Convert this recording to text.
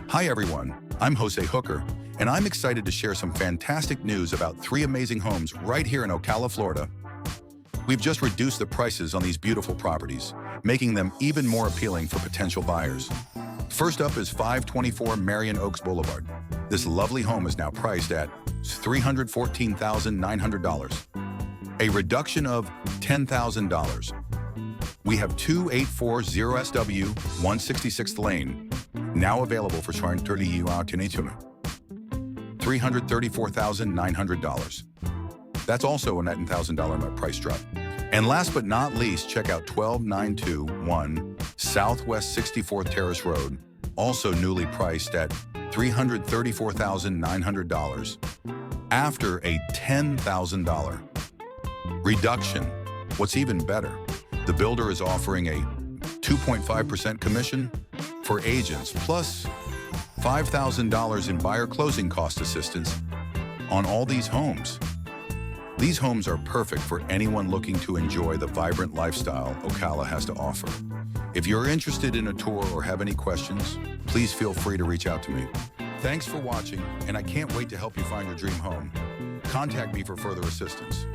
Hi everyone, I'm Jose Hooker, and I'm excited to share some fantastic news about 3 amazing homes right here in Ocala, Florida. We've just reduced the prices on these beautiful properties, making them even more appealing for potential buyers. First up is 524 Marion Oaks Boulevard. This lovely home is now priced at $314,900, a reduction of $10,000. We have 2840 SW 166th Lane, now available for $334,900. That's also a $19,000 price drop. And last but not least, check out 12921 Southwest 64th Terrace Road, also newly priced at $334,900 after a $10,000 reduction. What's even better, the builder is offering a 2.5% commission for agents, plus $5,000 in buyer closing cost assistance on all these homes. These homes are perfect for anyone looking to enjoy the vibrant lifestyle Ocala has to offer. If you're interested in a tour or have any questions, please feel free to reach out to me. Thanks for watching, and I can't wait to help you find your dream home. Contact me for further assistance.